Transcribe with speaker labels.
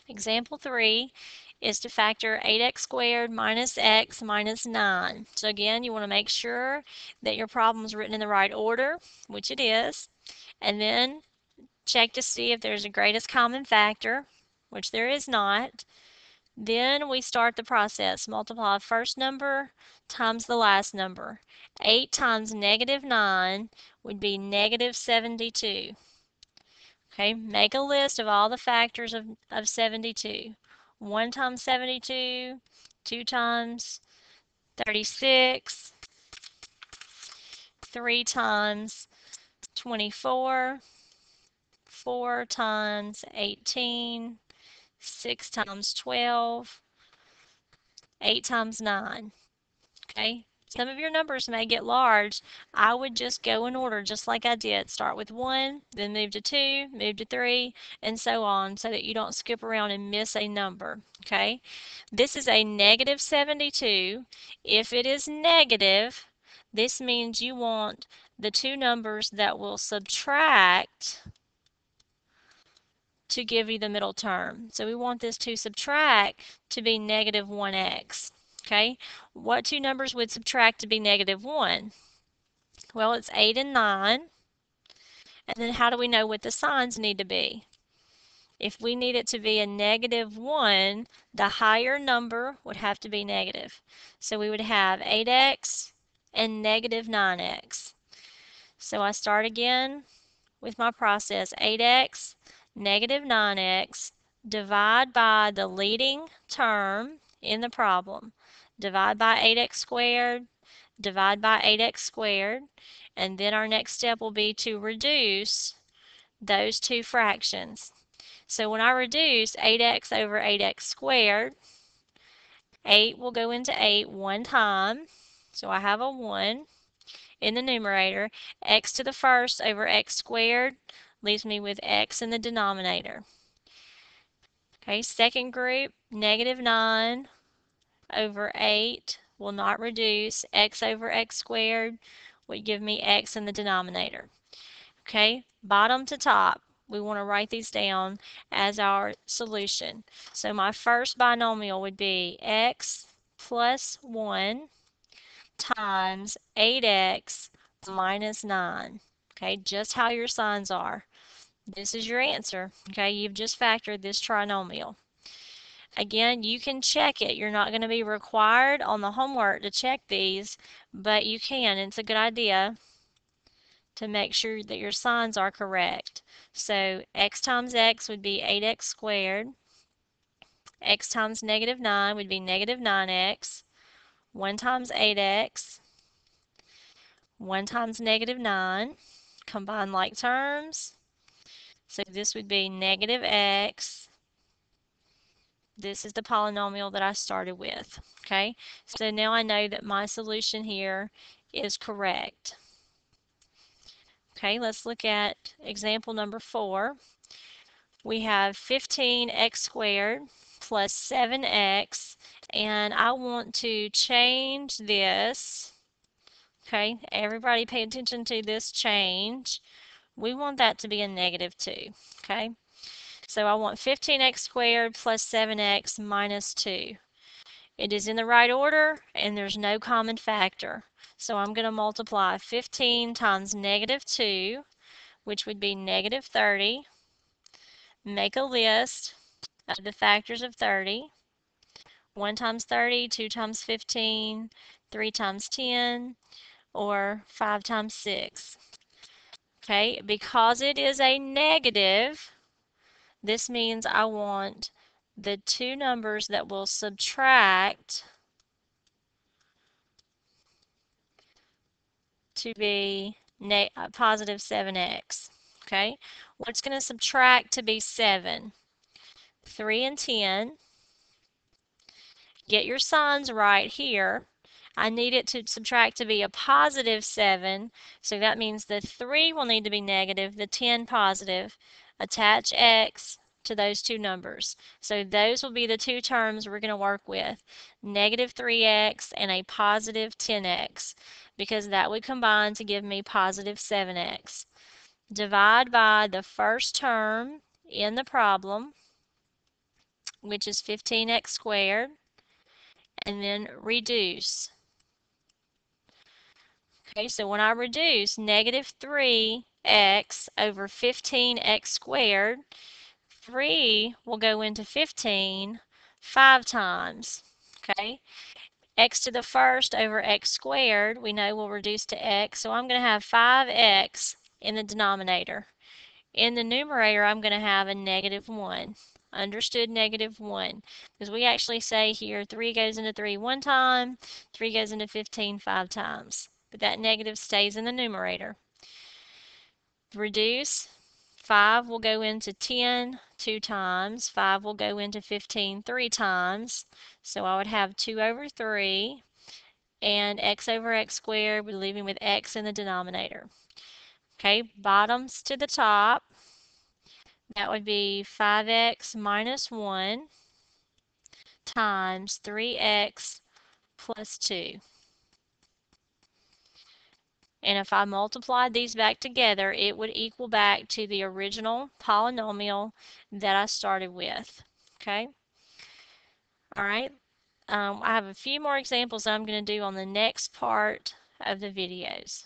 Speaker 1: Example 3 is to factor 8x squared minus x minus 9. So again, you want to make sure that your problem is written in the right order, which it is, and then check to see if there's a greatest common factor, which there is not. Then we start the process. Multiply first number times the last number. 8 times negative 9 would be negative 72. Okay, make a list of all the factors of 72. 1 times 72, 2 times 36, 3 times 24, 4 times 18, 6 times 12, 8 times 9. Okay, some of your numbers may get large. I would just go in order just like I did. Start with 1, then move to 2, move to 3, and so on, so that you don't skip around and miss a number. Okay, this is a negative 72. If it is negative, this means you want the two numbers that will subtract to give you the middle term. So we want this to subtract to be negative 1x. Okay, what two numbers would subtract to be negative 1? Well, it's 8 and 9. And then how do we know what the signs need to be? If we need it to be a negative 1, the higher number would have to be negative. So we would have 8x and negative 9x. So I start again with my process. 8x, negative 9x, divide by the leading term in the problem. Divide by 8x squared, divide by 8x squared, and then our next step will be to reduce those two fractions. So when I reduce 8x over 8x squared, 8 will go into 8 one time, so I have a 1 in the numerator. X to the first over x squared leaves me with x in the denominator. Okay, second group, negative 9 over 8 will not reduce. X over x squared would give me x in the denominator. Okay, bottom to top, we want to write these down as our solution. So my first binomial would be x plus 1 times 8x minus 9. Okay, just how your signs are. This is your answer. Okay, you've just factored this trinomial. Again, you can check it. You're not going to be required on the homework to check these, but you can. It's a good idea to make sure that your signs are correct. So x times x would be 8x squared. X times negative 9 would be negative 9x. 1 times 8x. 1 times negative 9. Combine like terms. So this would be negative x. This is the polynomial that I started with. Okay, so now I know that my solution here is correct. Okay, let's look at example number 4. We have 15x squared plus 7x, and I want to change this. Okay, everybody pay attention to this change. We want that to be a negative 2. Okay, so I want 15x squared plus 7x minus 2. It is in the right order, and there's no common factor. So I'm going to multiply 15 times negative 2, which would be negative 30. Make a list of the factors of 30. 1 times 30, 2 times 15, 3 times 10, or 5 times 6. Okay, because it is a negative, this means I want the two numbers that will subtract to be positive 7x. Okay, what's going to subtract to be 7? 3 and 10. Get your signs right here. I need it to subtract to be a positive 7, so that means the 3 will need to be negative, the 10 positive. Attach x to those two numbers. So those will be the two terms we're going to work with, negative 3x and a positive 10x, because that would combine to give me positive 7x. Divide by the first term in the problem. which is 15x squared, and then reduce. Okay, so when I reduce negative 3x over 15x squared, 3 will go into 15 5 times. Okay, x to the first over x squared, we know will reduce to x, so I'm going to have 5x in the denominator. In the numerator, I'm going to have a negative 1. Understood, negative 1. Because we actually say here 3 goes into 3 one time, 3 goes into 15 5 times. But that negative stays in the numerator. Reduce. 5 will go into 10 2 times. 5 will go into 15 3 times. So I would have 2 over 3. And x over x squared, we're leaving with x in the denominator. Okay, bottoms to the top. That would be 5x minus 1 times 3x plus 2. And if I multiplied these back together, it would equal back to the original polynomial that I started with. Okay? All right. I have a few more examples that I'm going to do on the next part of the videos.